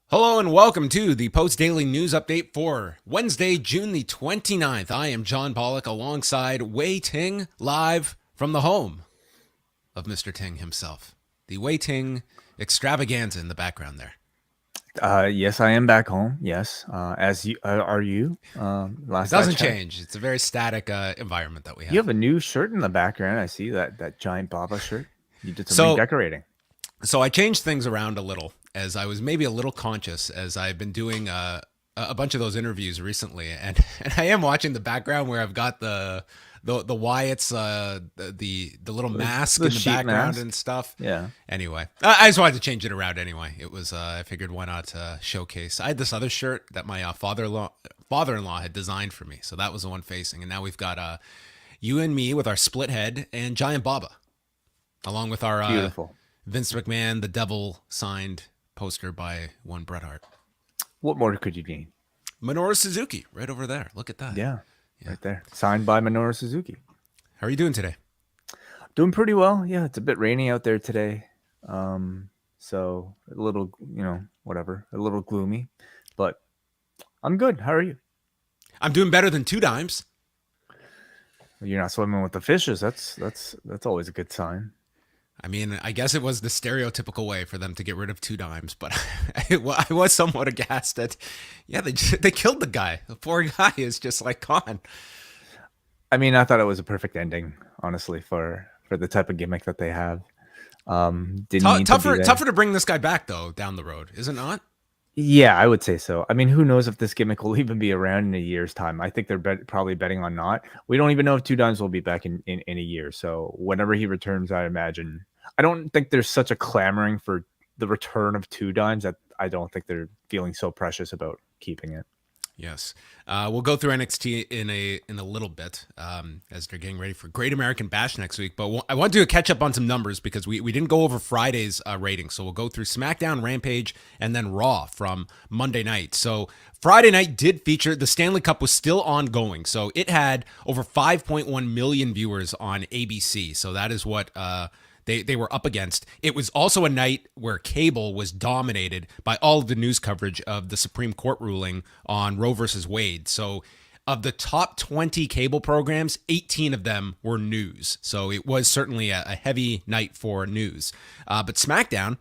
Hello and welcome to the Post Daily News Update for Wednesday, June the 29th. I am John Pollock alongside Wai Ting, live from the home of Mr. Ting himself. The Wai Ting extravaganza in the background there. Yes, I am back home. Yes, as you are you. It doesn't change. It's a very static environment that we have. You have a new shirt in the background. I see that giant Baba shirt. You did some So- redecorating. So I changed things around a little as I was maybe a little conscious as I've been doing a bunch of those interviews recently, and I am watching the background where I've got the Wyatt's the little mask the in the sheet background mask. and stuff. Yeah. Anyway, I just wanted to change it around anyway. It was I figured why not showcase. I had this other shirt that my father-in-law had designed for me, so that was the one facing, and now we've got you and me with our split head and Giant Baba, along with our Beautiful. Vince McMahon, the Devil signed poster by one Bret Hart. What more could you need? Minoru Suzuki, right over there. Look at that. Yeah, right there. Signed by Minoru Suzuki. How are you doing today? Doing pretty well. Yeah, it's a bit rainy out there today. So a little, whatever, a little gloomy, but I'm good. How are you? I'm doing better than Two Dimes. You're not swimming with the fishes. That's always a good sign. I mean, I guess it was the stereotypical way for them to get rid of Two Dimes, but I was somewhat aghast at, they killed the guy. The poor guy is just like gone. I mean, I thought it was a perfect ending, honestly, for the type of gimmick that they have. Tougher to bring this guy back though down the road, is it not? Yeah, I would say so. I mean, who knows if this gimmick will even be around in a year's time? I think they're probably betting on not. We don't even know if Two Dimes will be back in a year. So whenever he returns, I imagine. I don't think there's such a clamoring for the return of Two Dimes that I don't think they're feeling so precious about keeping it. Yes. We'll go through NXT in a little bit as they're getting ready for Great American Bash next week. But I want to do a catch up on some numbers because we didn't go over Friday's ratings. So we'll go through SmackDown, Rampage, and then Raw from Monday night. So Friday night did feature the Stanley Cup was still ongoing. So it had over 5.1 million viewers on ABC. So that is what they were up against. It was also a night where cable was dominated by all of the news coverage of the Supreme Court ruling on Roe versus Wade. So of the top 20 cable programs, 18 of them were news. So it was certainly a heavy night for news. But SmackDown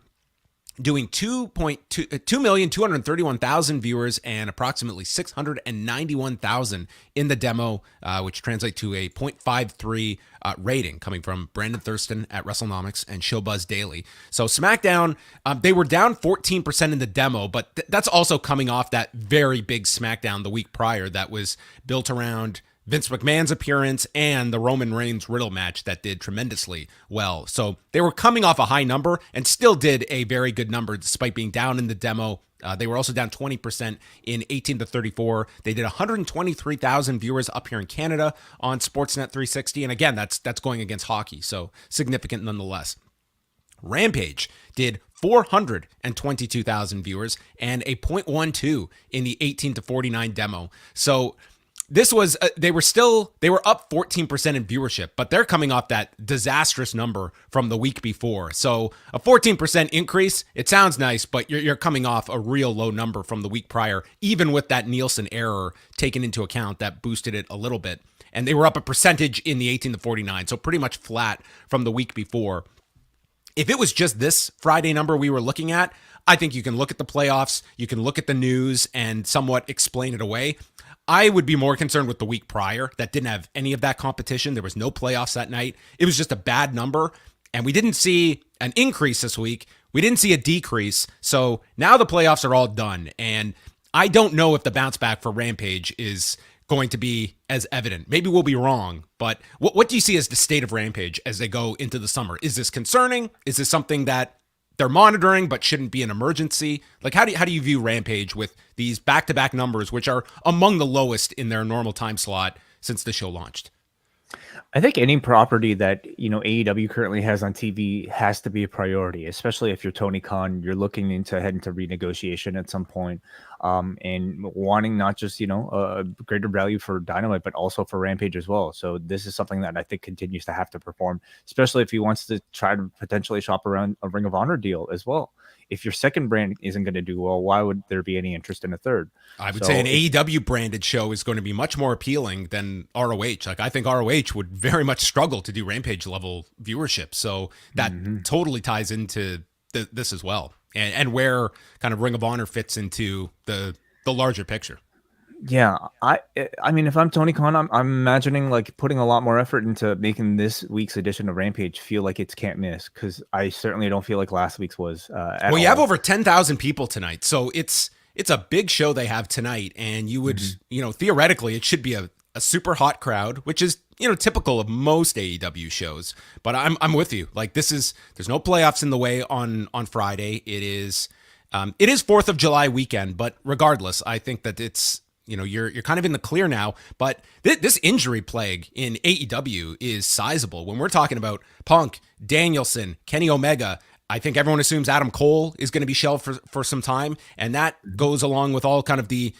doing 2,231,000 viewers and approximately 691,000 in the demo, which translates to a 0.53 rating coming from Brandon Thurston at WrestleNomics and Showbuzz Daily. So SmackDown, they were down 14% in the demo, but that's also coming off that very big SmackDown the week prior that was built around Vince McMahon's appearance and the Roman Reigns Riddle match that did tremendously well. So they were coming off a high number and still did a very good number despite being down in the demo. They were also down 20% in 18 to 34. They did 123,000 viewers up here in Canada on Sportsnet 360. And again, that's going against hockey, so significant nonetheless. Rampage did 422,000 viewers and a 0.12 in the 18 to 49 demo. So this was, they were up 14% in viewership, but they're coming off that disastrous number from the week before. So a 14% increase, it sounds nice, but you're coming off a real low number from the week prior, even with that Nielsen error taken into account that boosted it a little bit. And they were up a percentage in the 18 to 49, so pretty much flat from the week before. If it was just this Friday number we were looking at, I think you can look at the playoffs, you can look at the news and somewhat explain it away. I would be more concerned with the week prior that didn't have any of that competition. There was no playoffs that night. It was just a bad number. And we didn't see an increase this week. We didn't see a decrease. So now the playoffs are all done. And I don't know if the bounce back for Rampage is going to be as evident. Maybe we'll be wrong. But what do you see as the state of Rampage as they go into the summer? Is this concerning? Is this something that they're monitoring but shouldn't be an emergency? Like, how do you view Rampage with these back-to-back numbers, which are among the lowest in their normal time slot since the show launched? I think any property that AEW currently has on TV has to be a priority, especially if you're Tony Khan. You're looking into heading to renegotiation at some point. and wanting not just, a greater value for Dynamite, but also for Rampage as well. So this is something that I think continues to have to perform, especially if he wants to try to potentially shop around a Ring of Honor deal as well. If your second brand isn't going to do well, why would there be any interest in a third? I would say an AEW branded show is going to be much more appealing than ROH. Like, I think ROH would very much struggle to do Rampage level viewership. So that totally ties into this as well, and where kind of Ring of Honor fits into the larger picture. Yeah, I mean, if I'm Tony Khan, I'm imagining like putting a lot more effort into making this week's edition of Rampage feel like it's can't miss, because I certainly don't feel like last week's was. Well, you have over 10,000 people tonight, so it's a big show they have tonight, and you would, theoretically, it should be a super hot crowd, which is, typical of most AEW shows. But I'm with you. Like, there's no playoffs in the way on Friday. It is 4th of July weekend, but regardless, I think that it's, you're kind of in the clear now. But this injury plague in AEW is sizable. When we're talking about Punk, Danielson, Kenny Omega, I think everyone assumes Adam Cole is going to be shelved for some time, and that goes along with all kind of the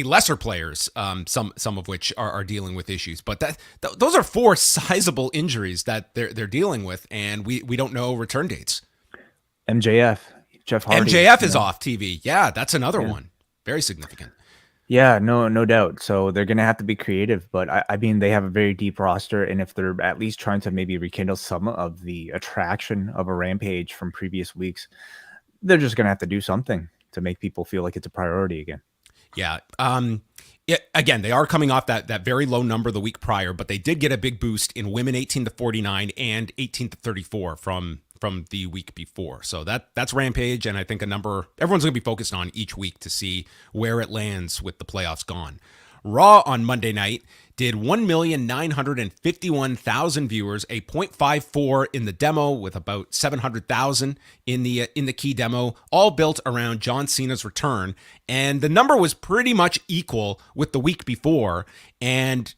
lesser players, some of which are dealing with issues. But those are 4 sizable injuries that they're dealing with, and we don't know return dates. MJF, Jeff Hardy. MJF is off TV. Yeah, that's another one. Very significant. Yeah, no doubt. So they're going to have to be creative, but I mean, they have a very deep roster, and if they're at least trying to maybe rekindle some of the attraction of a Rampage from previous weeks, they're just going to have to do something to make people feel like it's a priority again. Yeah. Again, they are coming off that very low number the week prior, but they did get a big boost in women 18 to 49 and 18 to 34 from the week before. So that's Rampage, and I think a number everyone's going to be focused on each week to see where it lands with the playoffs gone. Raw on Monday night did 1,951,000 viewers, a 0.54 in the demo, with about 700,000 in the key demo, all built around John Cena's return. And the number was pretty much equal with the week before. And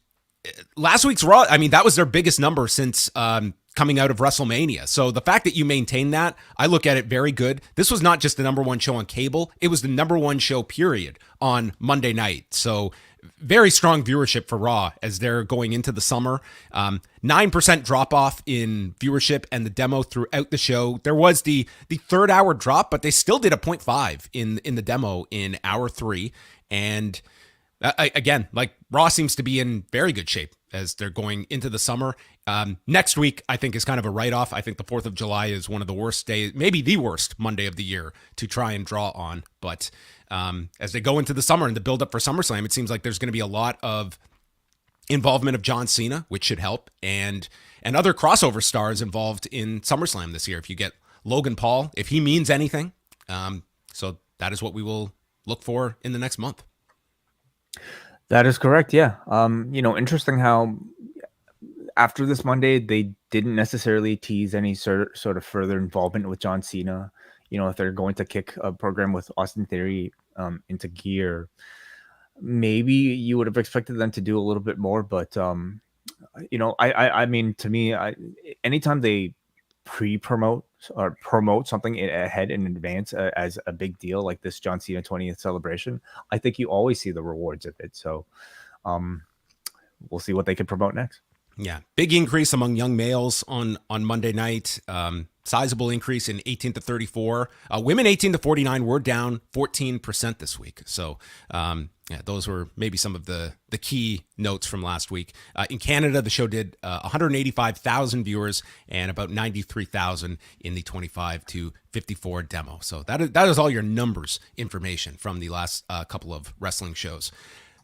last week's Raw, I mean, that was their biggest number since coming out of WrestleMania. So the fact that you maintain that, I look at it very good. This was not just the number one show on cable. It was the number one show, period, on Monday night. So very strong viewership for Raw as they're going into the summer. 9% drop off in viewership and the demo throughout the show. There was the third hour drop, but they still did a 0.5 in the demo in hour 3. And again, like, Raw seems to be in very good shape as they're going into the summer. Next week, I think, is kind of a write-off. I think the 4th of July is one of the worst days, maybe the worst Monday of the year to try and draw on. But as they go into the summer and the build-up for SummerSlam, it seems like there's going to be a lot of involvement of John Cena, which should help, and other crossover stars involved in SummerSlam this year. If you get Logan Paul, if he means anything. So that is what we will look for in the next month. That is correct. Yeah. Interesting how after this Monday, they didn't necessarily tease any sort of further involvement with John Cena. If they're going to kick a program with Austin Theory into gear, maybe you would have expected them to do a little bit more. But, I mean, to me, anytime they pre-promote or promote something ahead in advance as a big deal like this John Cena 20th celebration, I think you always see the rewards of it. So we'll see what they can promote next. Yeah, big increase among young males on Monday night. Sizable increase in 18 to 34. Women 18 to 49 were down 14% this week. So those were maybe some of the key notes from last week. In Canada, the show did 185,000 viewers and about 93,000 in the 25 to 54 demo. So that is all your numbers information from the last couple of wrestling shows.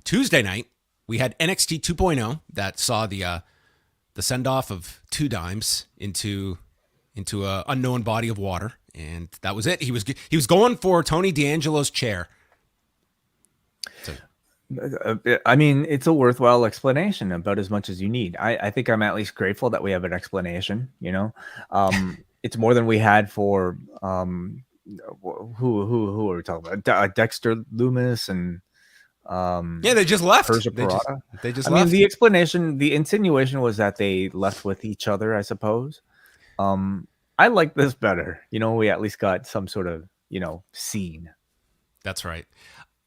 Tuesday night, we had NXT 2.0 that saw the send-off of Two Dimes into a unknown body of water, and that was it. He was going for Tony D'Angelo's chair. So, I mean, it's a worthwhile explanation, about as much as you need. I think I'm at least grateful that we have an explanation. It's more than we had for who are we talking about? Dexter Loomis and they just left. They just left. The explanation, the insinuation was that they left with each other, I suppose. I like this better. We at least got some sort of, scene. That's right.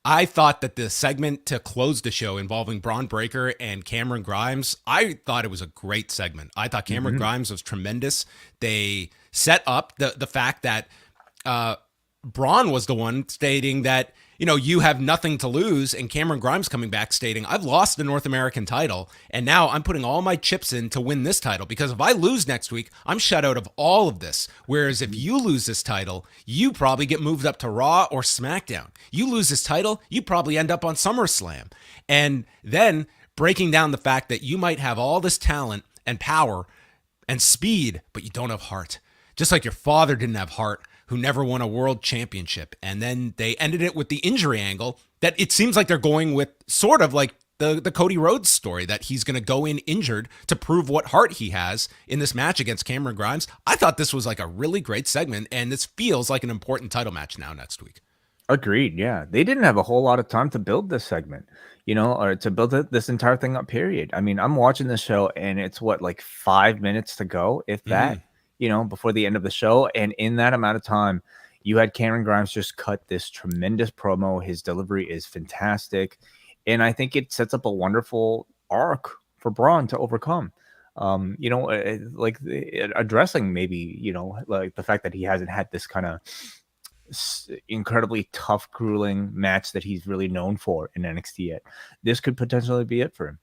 I thought that the segment to close the show involving Braun Breaker and Cameron Grimes, I thought it was a great segment. I thought Cameron Grimes was tremendous. They set up the fact that Braun was the one stating that, you have nothing to lose, and Cameron Grimes coming back stating, I've lost the North American title, and now I'm putting all my chips in to win this title, because if I lose next week, I'm shut out of all of this. Whereas if you lose this title, you probably get moved up to Raw or SmackDown. You lose this title, you probably end up on SummerSlam. And then breaking down the fact that you might have all this talent and power and speed, but you don't have heart. Just like your father didn't have heart, who never won a world championship. And then they ended it with the injury angle that it seems like they're going with, sort of like the Cody Rhodes story, that he's going to go in injured to prove what heart he has in this match against Cameron Grimes. I thought this was like a really great segment, and this feels like an important title match now next week. Agreed. Yeah. They didn't have a whole lot of time to build this segment, or to build this entire thing up, period. I mean, I'm watching this show and it's like 5 minutes to go, if that. Before the end of the show. And in that amount of time, you had Cameron Grimes just cut this tremendous promo. His delivery is fantastic. And I think it sets up a wonderful arc for Braun to overcome. Addressing maybe, like the fact that he hasn't had this kind of incredibly tough, grueling match that he's really known for in NXT yet. This could potentially be it for him.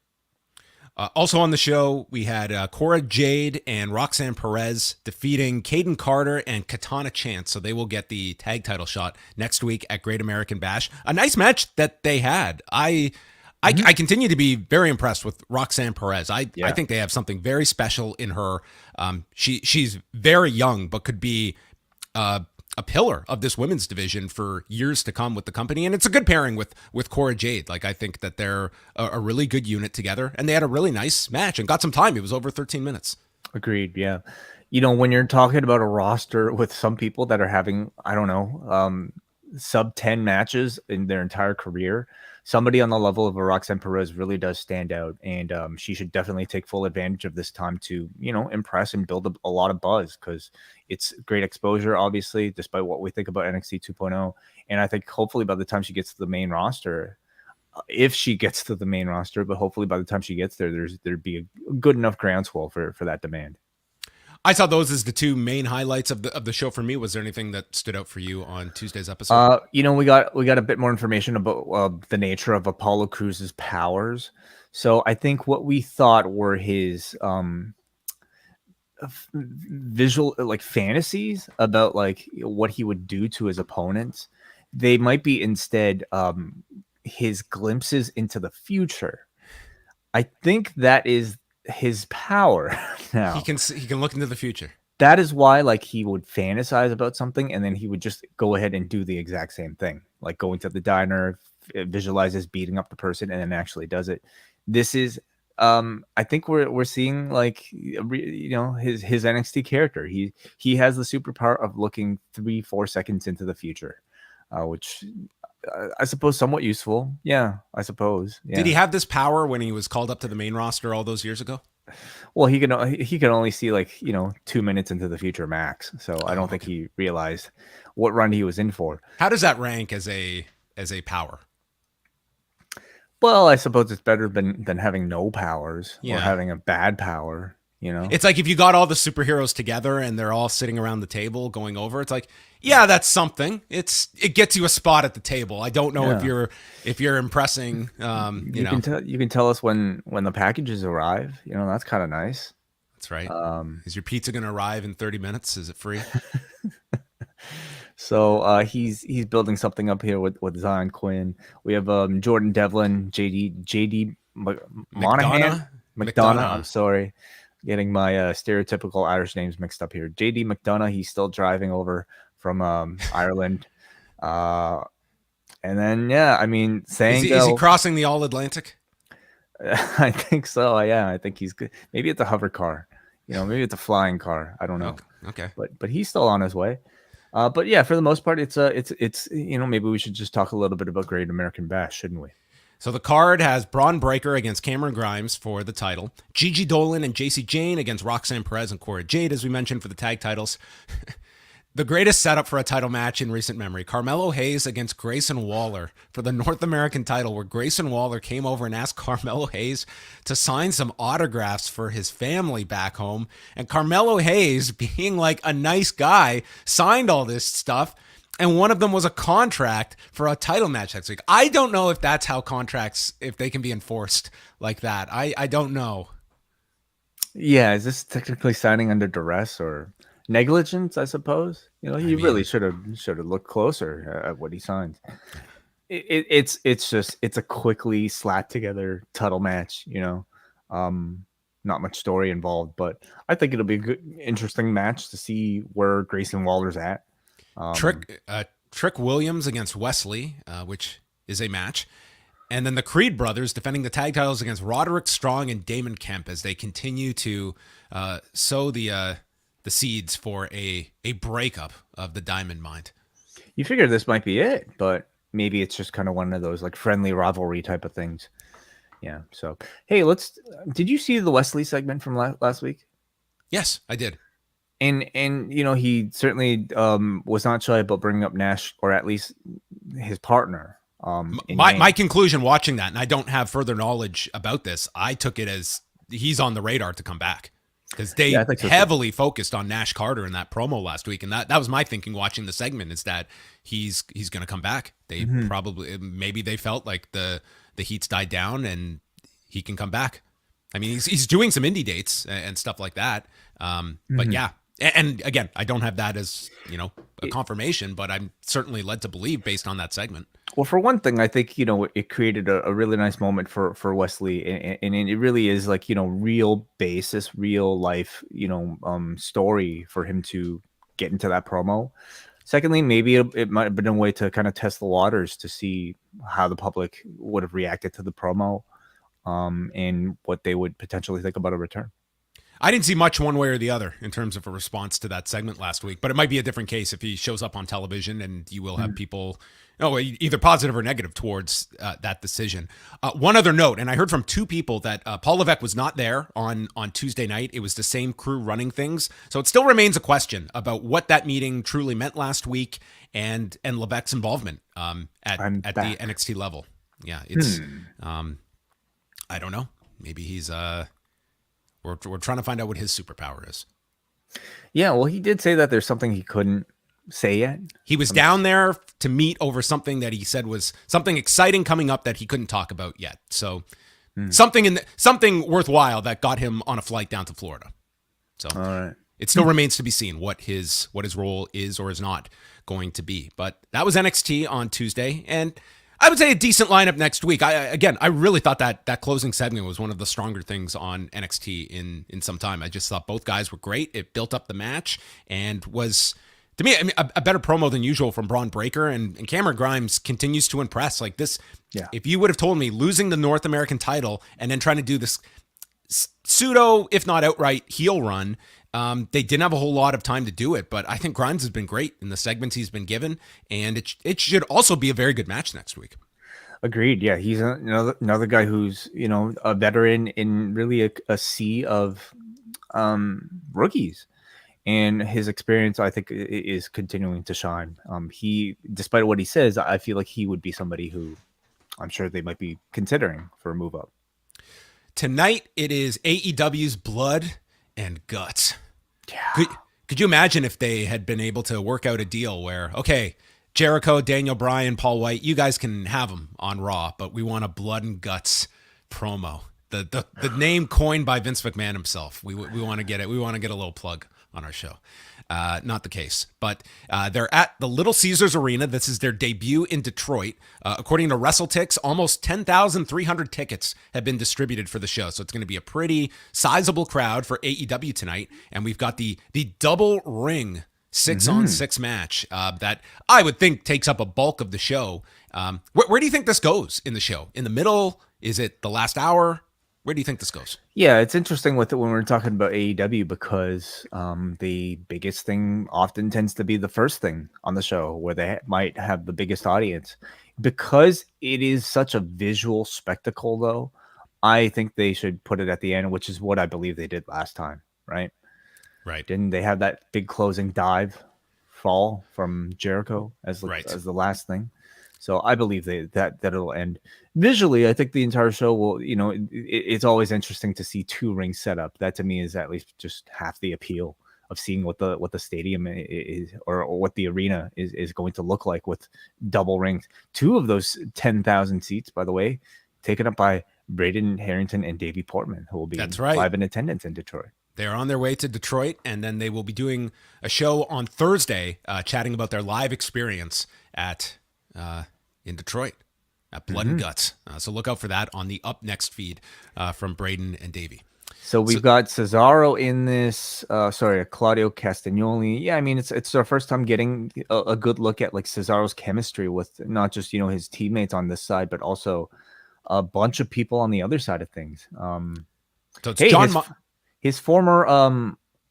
Also on the show, we had Cora Jade and Roxanne Perez defeating Kaden Carter and Katana Chance, so they will get the tag title shot next week at Great American Bash. A nice match that they had. I continue to be very impressed with Roxanne Perez. I think they have something very special in her. She's very young, but could be a pillar of this women's division for years to come with the company. And it's a good pairing with Cora Jade. Like, I think that they're a really good unit together, and they had a really nice match and got some time. It was over 13 minutes. Agreed. Yeah. When you're talking about a roster with some people that are having, I don't know, sub 10 matches in their entire career, somebody on the level of a Roxanne Perez really does stand out. And she should definitely take full advantage of this time to, impress and build a lot of buzz, because it's great exposure, obviously, despite what we think about NXT 2.0. And I think hopefully by the time she gets to the main roster, if she gets to the main roster, but hopefully by the time she gets there, there'd be a good enough groundswell for that demand. I saw those as the two main highlights of the show for me. Was there anything that stood out for you on Tuesday's episode? We got a bit more information about the nature of Apollo Crews's powers. So I think what we thought were his visual fantasies about what he would do to his opponents, they might be instead his glimpses into the future. I think that is his power now. He can look into the future. That is why he would fantasize about something and then he would just go ahead and do the exact same thing, like go into the diner, visualizes beating up the person, and then actually does it. This is I think we're seeing his NXT character. He has the superpower of looking 3-4 seconds into the future, which I suppose somewhat useful. Yeah, I suppose. Yeah. Did he have this power when he was called up to the main roster all those years ago? Well, he can only see 2 minutes into the future max. So I don't think he realized what run he was in for. How does that rank as a power? Well, I suppose it's better than having no powers or having a bad power. It's like if you got all the superheroes together and they're all sitting around the table going over, it's like, yeah, that's something. It gets you a spot at the table. I don't know if you're impressing. You can tell us when the packages arrive. That's kind of nice. That's right. Is your pizza going to arrive in 30 minutes? Is it free? So he's building something up here with Zion Quinn. We have Jordan Devlin, JD Monahan. McDonough. I'm sorry. Getting my stereotypical Irish names mixed up here. JD McDonough, he's still driving over from Ireland. And then, is he crossing the All-Atlantic? I think so, yeah. I think he's good. Maybe it's a hover car. Maybe it's a flying car. I don't know. Okay. But he's still on his way. But yeah, for the most part, it's maybe we should just talk a little bit about Great American Bash, shouldn't we? So the card has Braun Breaker against Cameron Grimes for the title, Gigi Dolan and JC Jane against Roxanne Perez and Cora Jade, as we mentioned, for the tag titles. The greatest setup for a title match in recent memory, Carmelo Hayes against Grayson Waller for the North American title, where Grayson Waller came over and asked Carmelo Hayes to sign some autographs for his family back home. And Carmelo Hayes, being like a nice guy, signed all this stuff. And one of them was a contract for a title match next week. I don't know if that's how contracts, if they can be enforced like that. I don't know. Yeah, is this technically signing under duress or negligence? I suppose. He really should have looked closer at what he signed. It's a quickly slapped together title match. Not much story involved, but I think it'll be a good, interesting match to see where Grayson Waller's at. Trick Williams against Wesley, which is a match. And then the Creed brothers defending the tag titles against Roderick Strong and Damon Kemp as they continue to sow the seeds for a breakup of the Diamond Mine. You figure this might be it, but maybe it's just kind of one of those like friendly rivalry type of things. Yeah. So, hey, did you see the Wesley segment from last week? Yes, I did. And he certainly was not shy about bringing up Nash, or at least his partner. My conclusion watching that, and I don't have further knowledge about this, I took it as he's on the radar to come back, because they heavily focused on Nash Carter in that promo last week, and that was my thinking watching the segment, is that he's going to come back. They maybe they felt like the heat's died down and he can come back. I mean, he's doing some indie dates and stuff like that, but yeah. And again, I don't have that as, a confirmation, but I'm certainly led to believe based on that segment. Well, for one thing, I think, it created a really nice moment for Wesley. And it really is like, real basis, real life, story for him to get into that promo. Secondly, maybe it might have been a way to kind of test the waters to see how the public would have reacted to the promo, and what they would potentially think about a return. I didn't see much one way or the other in terms of a response to that segment last week, but it might be a different case if he shows up on television, and you will have people either positive or negative towards that decision. One other note, and I heard from two people that Paul Levesque was not there on Tuesday night. It was the same crew running things. So it still remains a question about what that meeting truly meant last week, and Levesque's involvement at the NXT level. Yeah, it's I don't know. Maybe he's we're trying to find out what his superpower is. Yeah, well, he did say that there's something he couldn't say yet. He was down there to meet over something that he said was something exciting coming up that he couldn't talk about yet. So something worthwhile that got him on a flight down to Florida. So all right. It still remains to be seen what his role is or is not going to be. But that was NXT on Tuesday, and I would say a decent lineup next week. I really thought that closing segment was one of the stronger things on NXT in some time. I just thought both guys were great. It built up the match and was, to me, a better promo than usual from Braun Breaker, and Cameron Grimes continues to impress. Like this, if you would have told me losing the North American title and then trying to do this pseudo, if not outright, heel run, they didn't have a whole lot of time to do it, but I think Grimes has been great in the segments he's been given, and it should also be a very good match next week. Agreed. Yeah, he's another guy who's a veteran in really a sea of rookies, and his experience, I think, is continuing to shine. He, despite what he says, I feel like he would be somebody who I'm sure they might be considering for a move up. Tonight it is AEW's Blood and Guts. Yeah. Could you imagine if they had been able to work out a deal where, okay, Jericho, Daniel Bryan, Paul White, you guys can have them on Raw, but we want a Blood and Guts promo. The name coined by Vince McMahon himself. We want to get it. We want to get a little plug on our show. Not the case, but they're at the Little Caesars Arena. This is their debut in Detroit. According to WrestleTix, almost 10,300 tickets have been distributed for the show. So it's going to be a pretty sizable crowd for AEW tonight. And we've got the double ring 6-on-6 match that I would think takes up a bulk of the show. Where do you think this goes in the show? In the middle? Is it the last hour? Where do you think this goes? Yeah, it's interesting with it when we're talking about AEW, because the biggest thing often tends to be the first thing on the show where they might have the biggest audience. Because it is such a visual spectacle, though, I think they should put it at the end, which is what I believe they did last time, right? Right. Didn't they have that big closing dive fall from Jericho as the last thing. So I believe that it'll end visually. I think the entire show will, it's always interesting to see 2 rings set up. That to me is at least just half the appeal of seeing what the stadium is, or what the arena is going to look like with double rings. 2 of those 10,000 seats, by the way, taken up by Braden Harrington and Davey Portman, who will be live in attendance in Detroit. They're on their way to Detroit, and then they will be doing a show on Thursday, chatting about their live experience in Detroit at Blood Guts. So look out for that on the Up Next feed from Braden and Davey. So we've got Cesaro in this. Claudio Castagnoli. Yeah, I mean it's our first time getting a good look at like Cesaro's chemistry with not just his teammates on this side, but also a bunch of people on the other side of things. So it's his former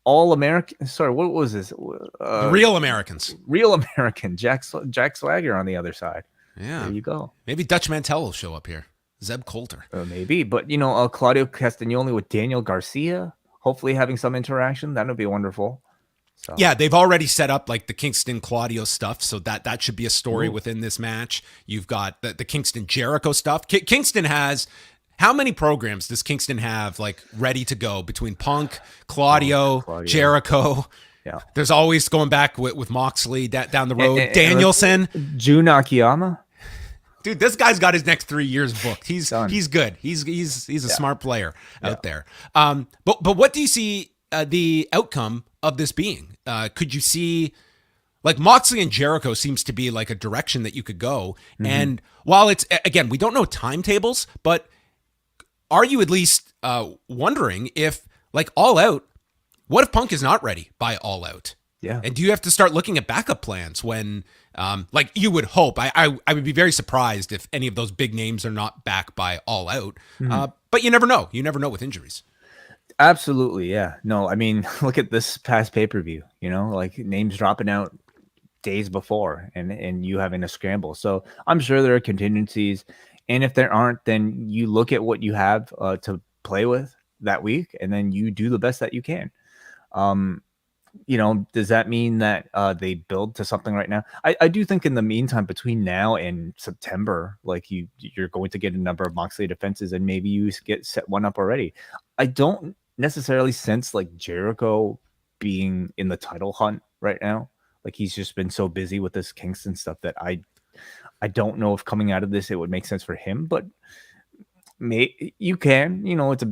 All-American. Sorry, what was this? The Real Americans. Real American. Jack Swagger on the other side. Yeah, there you go. Maybe Dutch Mantel will show up here. Zeb Coulter. Maybe, but Claudio Castagnoli with Daniel Garcia, hopefully having some interaction. That would be wonderful. So. Yeah, they've already set up like the Kingston Claudio stuff, so that should be a story within this match. You've got the Kingston Jericho stuff. Kingston has, how many programs does Kingston have like ready to go between Punk, Claudio. Jericho? Yeah, there's always going back with Moxley down the road. Danielson, Jun Akiyama. Dude, this guy's got his next 3 years booked. He's good. He's a smart player out there. But what do you see the outcome of this being? Could you see, like, Moxley and Jericho seems to be like a direction that you could go. And while it's, again, we don't know timetables, but are you at least wondering if, like, All Out, what if Punk is not ready by All Out? Yeah. And do you have to start looking at backup plans when, like you would hope? I would be very surprised if any of those big names are not back by All Out. But you never know. You never know with injuries. Absolutely, yeah. No, I mean, look at this past pay-per-view, like names dropping out days before and you having a scramble. So I'm sure there are contingencies. And if there aren't, then you look at what you have to play with that week, and then you do the best that you can. Does that mean that they build to something right now? I do think in the meantime, between now and September, like you're going to get a number of Moxley defenses, and maybe you get set one up already. I don't necessarily sense like Jericho being in the title hunt right now. Like he's just been so busy with this Kingston stuff that I don't know if coming out of this it would make sense for him, but you can,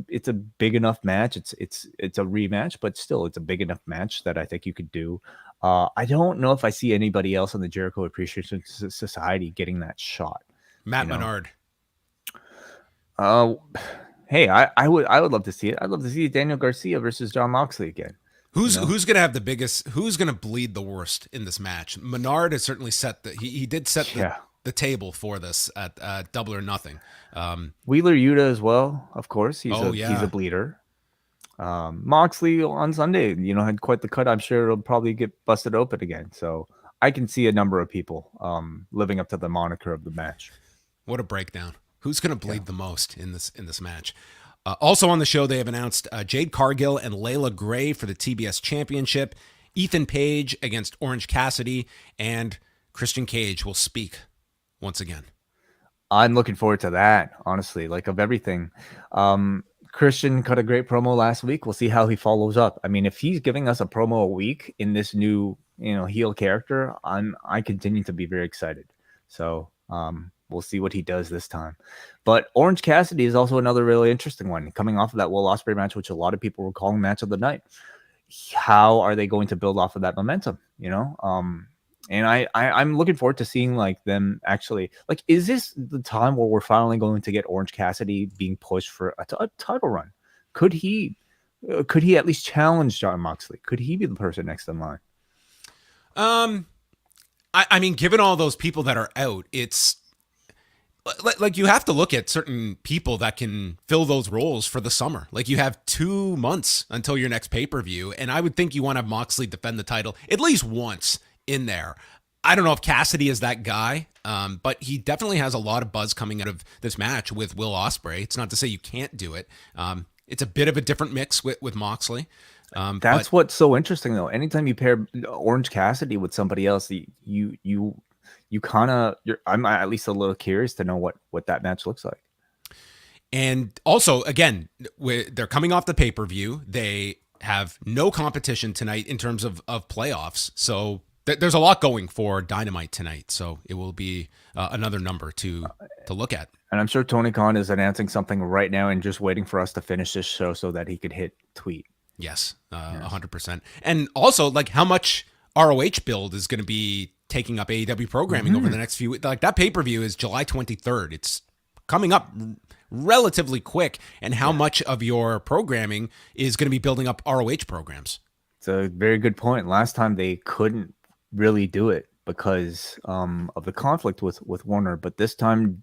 it's a big enough match. It's a rematch, but still it's a big enough match that I think you could do. I don't know if I see anybody else on the Jericho Appreciation Society getting that shot. Matt Menard. Hey, I would love to see it. I'd love to see Daniel Garcia versus Jon Moxley again. Who's going to have the biggest? Who's going to bleed the worst in this match? Menard has certainly set he did set the table for this at Double or Nothing. Wheeler Yuta as well, of course. He's a bleeder. Moxley on Sunday, had quite the cut. I'm sure it'll probably get busted open again. So I can see a number of people living up to the moniker of the match. What a breakdown. Who's going to bleed the most in this match? Also on the show, they have announced Jade Cargill and Layla Gray for the TBS Championship. Ethan Page against Orange Cassidy, and Christian Cage will speak once again. I'm looking forward to that, honestly. Like, of everything. Christian cut a great promo last week. We'll see how he follows up. I mean, if he's giving us a promo a week in this new, heel character, I continue to be very excited. So we'll see what he does this time. But Orange Cassidy is also another really interesting one, coming off of that Will Ospreay match, which a lot of people were calling match of the night. How are they going to build off of that momentum? And I'm looking forward to seeing like them actually, like, is this the time where we're finally going to get Orange Cassidy being pushed for a title run? Could he at least challenge Jon Moxley? Could he be the person next in line? I mean, given all those people that are out, it's like you have to look at certain people that can fill those roles for the summer. Like, you have 2 months until your next pay-per-view, and I would think you want to have Moxley defend the title at least once in there. I don't know if Cassidy is that guy, but he definitely has a lot of buzz coming out of this match with Will Ospreay. It's not to say you can't do it. It's a bit of a different mix with Moxley. That's what's so interesting, though. Anytime you pair Orange Cassidy with somebody else, you kind of, I'm at least a little curious to know what that match looks like. And also, again, they're coming off the pay-per-view. They have no competition tonight in terms of playoffs. So there's a lot going for Dynamite tonight. So it will be another number to look at. And I'm sure Tony Khan is announcing something right now and just waiting for us to finish this show so that he could hit tweet. Yes, 100%. And also, like, how much ROH build is going to be taking up AEW programming over the next few weeks. Like, that pay-per-view is July 23rd. It's coming up relatively quick. And how much of your programming is going to be building up ROH programs? It's a very good point. Last time they couldn't really do it because of the conflict with Warner, but this time,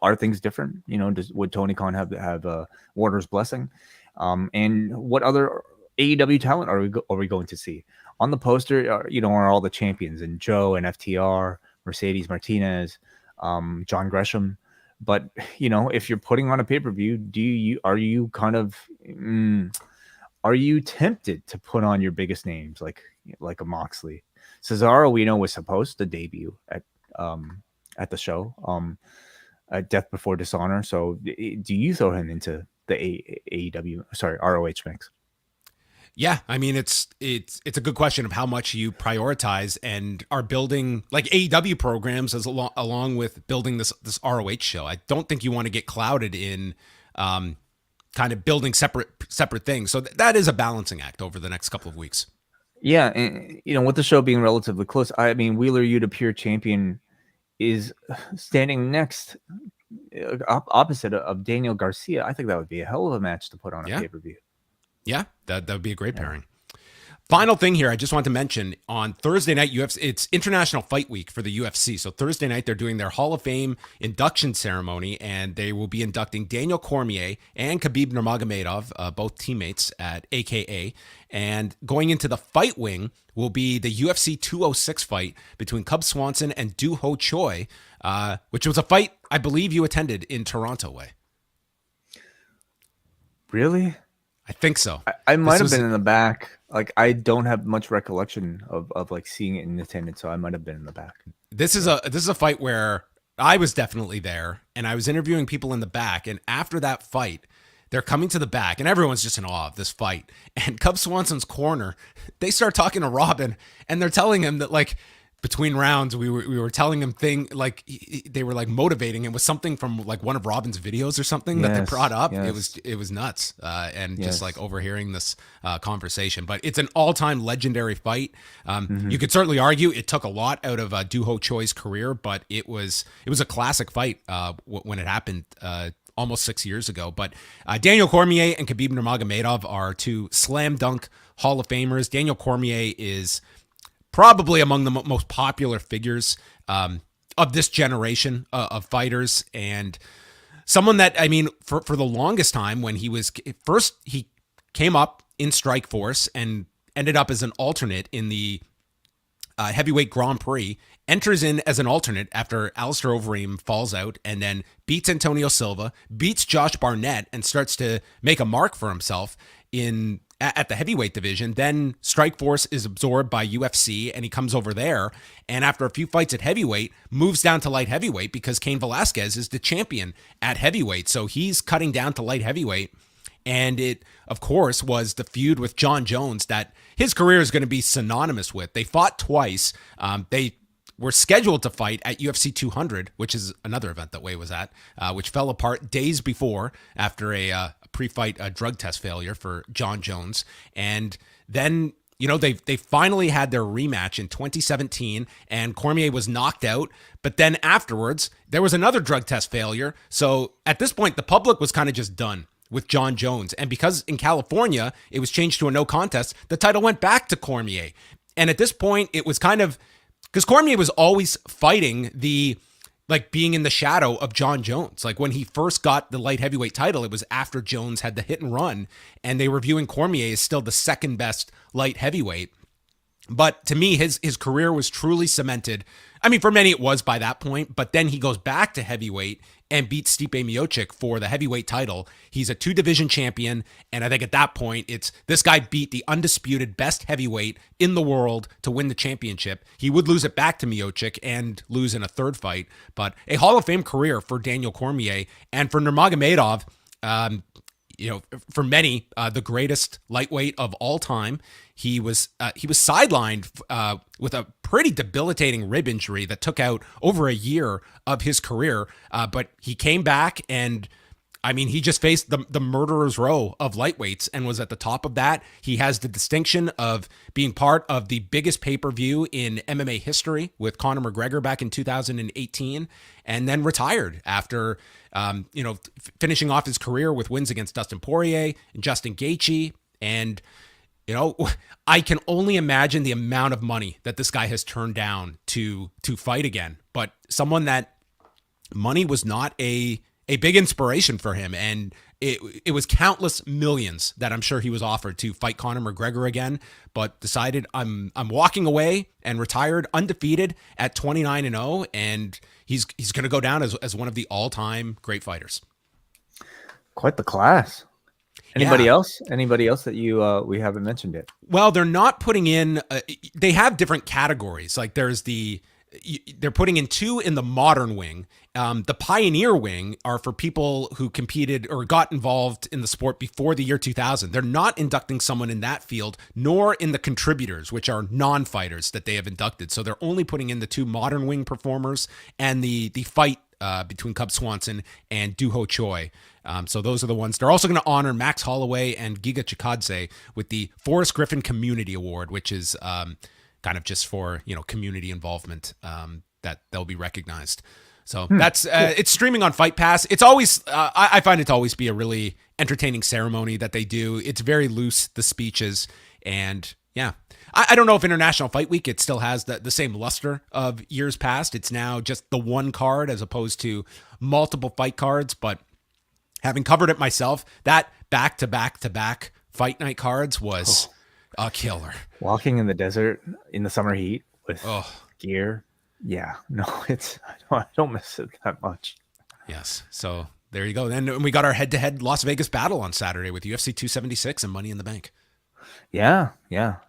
are things different? Would Tony Khan have Warner's blessing? And what other AEW talent are we going to see on the poster? Are all the champions, and Joe and FTR, Mercedes Martinez, John Gresham. But if you're putting on a pay-per-view, are you tempted to put on your biggest names like a Moxley? Cesaro, we know, was supposed to debut at the show, at Death Before Dishonor. So do you throw him into the ROH mix? Yeah, I mean, it's a good question of how much you prioritize and are building like AEW programs along with building this ROH show. I don't think you want to get clouded in kind of building separate things. So that is a balancing act over the next couple of weeks. Yeah, and with the show being relatively close, I mean, Wheeler Yuta Pure Champion is standing next opposite of Daniel Garcia. I think that would be a hell of a match to put on a pay-per-view. Yeah, that would be a great pairing. Final thing here, I just want to mention, on Thursday night, it's International Fight Week for the UFC. So Thursday night, they're doing their Hall of Fame induction ceremony, and they will be inducting Daniel Cormier and Khabib Nurmagomedov, both teammates at AKA. And going into the fight wing will be the UFC 206 fight between Cub Swanson and Doo Ho Choi, which was a fight I believe you attended in Toronto, Way. Really? I think so. I might have been in the back. Like, I don't have much recollection of like seeing it in attendance, so I might have been in the back. This is a fight where I was definitely there, and I was interviewing people in the back, and after that fight, they're coming to the back, and everyone's just in awe of this fight. And Cub Swanson's corner, they start talking to Robin, and they're telling him that, like, between rounds, we were telling him they were like motivating him with something from like one of Robin's videos or something that they brought up. Yes. It was nuts, and just like overhearing this conversation. But it's an all-time legendary fight. You could certainly argue it took a lot out of Doo Ho Choi's career, but it was a classic fight when it happened. Almost 6 years ago. But Daniel Cormier and Khabib Nurmagomedov are two slam dunk Hall of Famers. Daniel Cormier is probably among the most popular figures of this generation of fighters, and someone that, I mean, for the longest time, when he came up in Strikeforce and ended up as an alternate in the heavyweight Grand Prix, enters in as an alternate after Alistair Overeem falls out, and then beats Antonio Silva, beats Josh Barnett, and starts to make a mark for himself at the heavyweight division. Then Strikeforce is absorbed by UFC, and he comes over there, and after a few fights at heavyweight, moves down to light heavyweight because Cain Velasquez is the champion at heavyweight. So he's cutting down to light heavyweight. And it, of course, was the feud with John Jones that his career is going to be synonymous with. They fought twice. They were scheduled to fight at UFC 200, which is another event that Way was at, which fell apart days before after a pre-fight drug test failure for John Jones. And then, they finally had their rematch in 2017, and Cormier was knocked out. But then afterwards, there was another drug test failure. So at this point, the public was kind of just done with John Jones. And because in California, it was changed to a no contest, the title went back to Cormier. And at this point, it was kind of, because Cormier was always fighting being in the shadow of John Jones. Like, when he first got the light heavyweight title, it was after Jones had the hit and run, and they were viewing Cormier as still the second best light heavyweight. But to me, his career was truly cemented. I mean, for many it was by that point, but then he goes back to heavyweight and beat Stipe Miocic for the heavyweight title. He's a 2-division champion, and I think at that point, it's this guy beat the undisputed best heavyweight in the world to win the championship. He would lose it back to Miocic and lose in a third fight, but a Hall of Fame career for Daniel Cormier and for Nurmagomedov. For many, the greatest lightweight of all time. He was sidelined with a pretty debilitating rib injury that took out over a year of his career. But he came back, and I mean, he just faced the murderer's row of lightweights and was at the top of that. He has the distinction of being part of the biggest pay-per-view in MMA history with Conor McGregor back in 2018, and then retired after finishing off his career with wins against Dustin Poirier and Justin Gaethje. And, I can only imagine the amount of money that this guy has turned down to fight again. But someone that money was not a big inspiration for him. And it was countless millions that I'm sure he was offered to fight Conor McGregor again, but decided I'm walking away and retired undefeated at 29-0. And he's going to go down as one of the all-time great fighters. Quite the class. Anybody else? Anybody else that we haven't mentioned yet? Well, they're not putting in. They have different categories. Like they're putting in 2 in the modern wing. The pioneer wing are for people who competed or got involved in the sport before the year 2000. They're not inducting someone in that field, nor in the contributors, which are non-fighters that they have inducted. So they're only putting in the 2 modern wing performers and the fight between Cub Swanson and Doo-Ho Choi. So those are the ones. They're also going to honor Max Holloway and Giga Chikadze with the Forrest Griffin Community Award, which is kind of just for community involvement that they'll be recognized. So that's it's streaming on Fight Pass. It's always I find it to always be a really entertaining ceremony that they do. It's very loose, the speeches, and yeah. I don't know if International Fight Week, it still has the same luster of years past. It's now just the one card as opposed to multiple fight cards. But having covered it myself, that back-to-back-to-back fight night cards was a killer. Walking in the desert in the summer heat with gear. Yeah, no, I don't miss it that much. Yes, so there you go. Then we got our head-to-head Las Vegas battle on Saturday with UFC 276 and Money in the Bank. Yeah.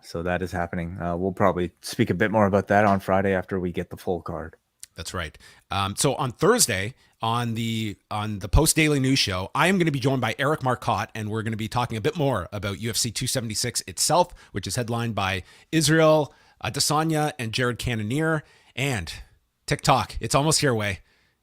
So that is happening. We'll probably speak a bit more about that on Friday after we get the full card. That's right. So on Thursday, on the Post Daily News Show, I am going to be joined by Eric Marcotte, and we're going to be talking a bit more about UFC 276 itself, which is headlined by Israel Adesanya and Jared Cannonier, and TikTok. It's almost here, way.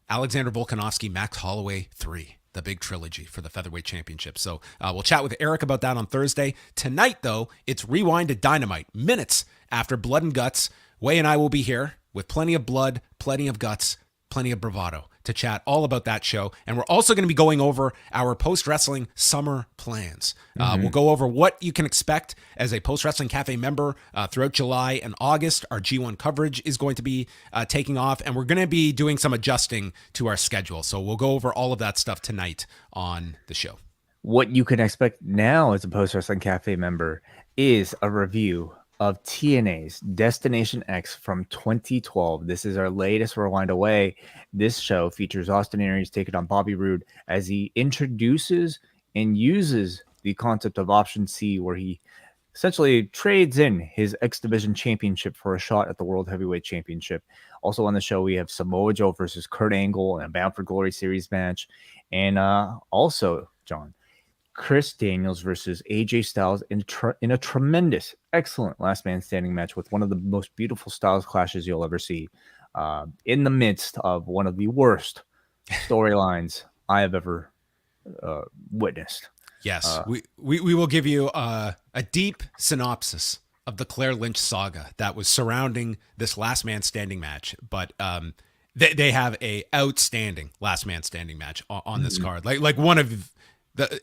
Alexander Volkanovski, Max Holloway 3. The big trilogy for the featherweight championship. So we'll chat with Eric about that on Thursday. Tonight, though, it's Rewind to Dynamite. Minutes after Blood and Guts, Way and I will be here with plenty of blood, plenty of guts, plenty of bravado to chat all about that show. And we're also going to be going over our post-wrestling summer plans. We'll go over what you can expect as a Post-Wrestling Cafe member throughout July and August. Our G1 coverage is going to be taking off, and we're going to be doing some adjusting to our schedule. So we'll go over all of that stuff tonight on the show. What you can expect now as a Post-Wrestling Cafe member is a review of TNA's Destination X from 2012. This is our latest Rewind Away. This show features Austin Aries taking on Bobby Roode as he introduces and uses the concept of Option C, where he essentially trades in his X Division championship for a shot at the World Heavyweight Championship. Also on the show, we have Samoa Joe versus Kurt Angle in a Bound for Glory series match. And also, John, Chris Daniels versus AJ Styles in a tremendous, excellent last man standing match with one of the most beautiful Styles clashes you'll ever see, in the midst of one of the worst storylines I have ever witnessed. Yes, we will give you a deep synopsis of the Claire Lynch saga that was surrounding this last man standing match, but they have a outstanding last man standing match on this card, like one of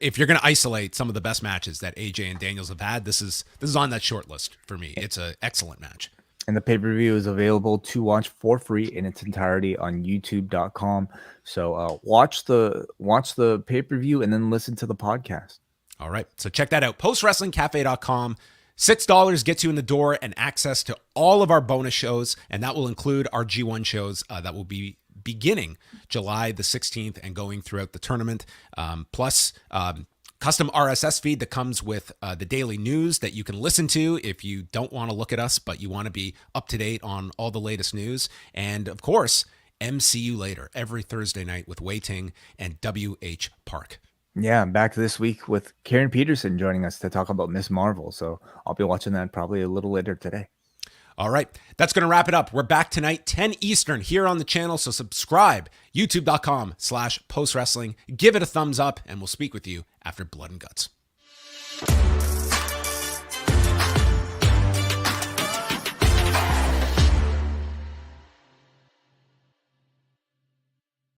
if you're going to isolate some of the best matches that AJ and Daniels have had, this is on that short list for me. It's an excellent match. And the pay-per-view is available to watch for free in its entirety on youtube.com. So watch the pay-per-view and then listen to the podcast. All right. So check that out. PostWrestlingCafe.com. $6 gets you in the door and access to all of our bonus shows, and that will include our G1 shows that will be beginning July the 16th and going throughout the tournament. Plus, custom RSS feed that comes with the daily news that you can listen to if you don't want to look at us, but you want to be up to date on all the latest news. And of course, MCU Later every Thursday night with Wai Ting and WH Park. Yeah, I'm back this week with Karen Peterson joining us to talk about Miss Marvel. So I'll be watching that probably a little later today. All right, that's going to wrap it up. We're back tonight, 10 Eastern here on the channel. So subscribe, youtube.com/postwrestling. Give it a thumbs up, and we'll speak with you after Blood and Guts.